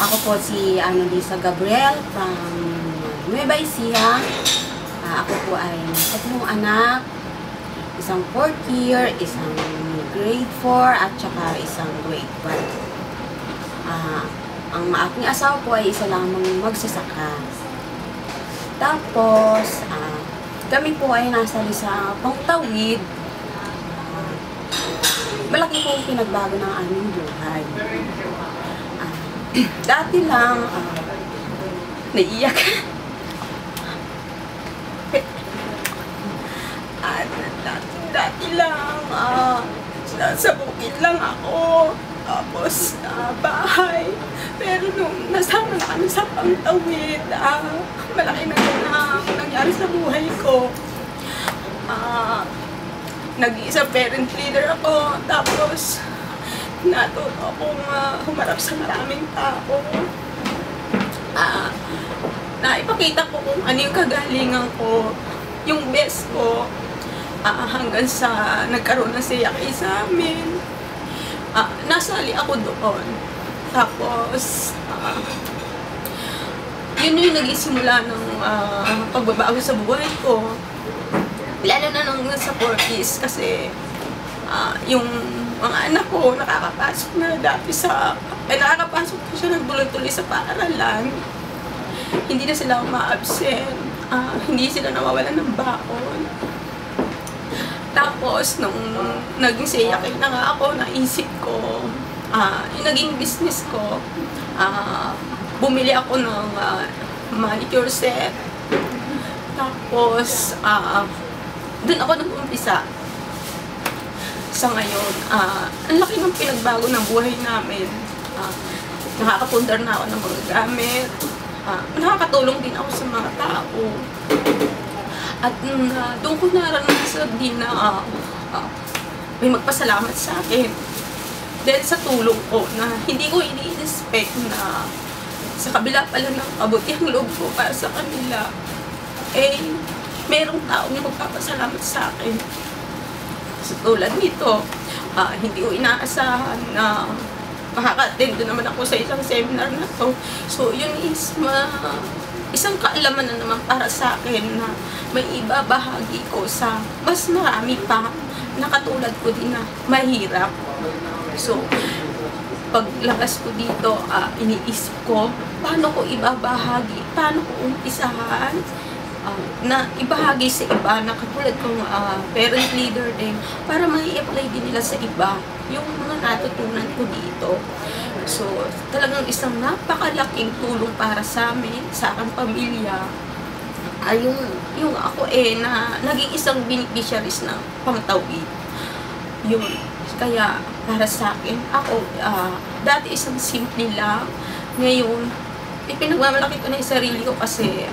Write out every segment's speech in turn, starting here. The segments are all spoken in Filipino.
Ako po si Lisa Gabriel from Nueva Ecija. Ako po ay tatlong anak, isang 4th year, isang grade 4, at saka isang grade 1. Ang aking asawa po ay isa lamang magsasaka. Tapos, kami po ay nasa sa Pangtawid. Malaki po pinagbago ng aming buhay. Dati lang, naiiyak. Dati lang, nasa bukid lang ako. Tapos, bahay. Pero nung nasama na kami sa Pangtawid, malaki na nangyari sa buhay ko. Nag-iisa parent leader ako. Tapos, natuto akong humarap sa maraming tao. Naipakita ko kung ano yung kagalingan ko, yung best ko, hanggang sa nagkaroon na siya sa amin. Nasali ako doon. Tapos, yun yung nag-isimula ng pagbabago sa buhay ko. Lalo na nung sa 40s kasi yung mga anak ko nakakapasok na dati nakakapasok na siya nagtuloy-tuloy sa paaralan. Hindi na sila uma-absent. Hindi sila nawawalan ng baon. Tapos, nung naging siyakay na nga ako, naisip ko, yung naging business ko, bumili ako ng manicure set. Tapos, dun ako nag-umpisa. Sa ngayon, ang laki ng pinagbago ng buhay namin. Nakakapundar na ako ng mga gamit. Nakakatulong din ako sa mga tao. At doon ko naranasan din na may magpasalamat sa akin. Dahil sa tulong ko na hindi ko ini-expect na sa kabila pala ng kabutihang loob ko para sa kanila, merong taong magpapasalamat sa akin. So, tulad nito, hindi ko inaasahan na makaka-attend naman ako sa isang seminar na to. So, yun is isang kaalaman na naman para sa akin na may ibabahagi ko sa mas marami pa na katulad ko din na mahirap. So, paglabas ko dito, iniisip ko, paano ko ibabahagi, paano ko umpisahan, na ibahagi sa iba na katulad kong parent leader din para mai-apply din nila sa iba yung mga natutunan ko dito. So, talagang isang napakalaking tulong para sa amin, sa aking pamilya, ay yung ako na naging isang beneficiaries ng Pangtawid. Yun. Kaya, para sa akin, ako, dati isang simple lang. Ngayon, pinagmamalaki ko na yung sarili ko kasi,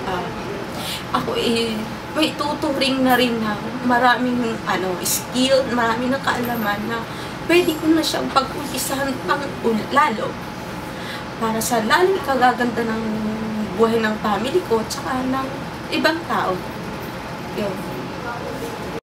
ako may tuturing na rin na maraming skill, maraming na kaalaman na pwede ko na siyang pag-umpisahan pang lalo para sa lalong kagaganda ng buhay ng family ko tsaka ng ibang tao. Yun.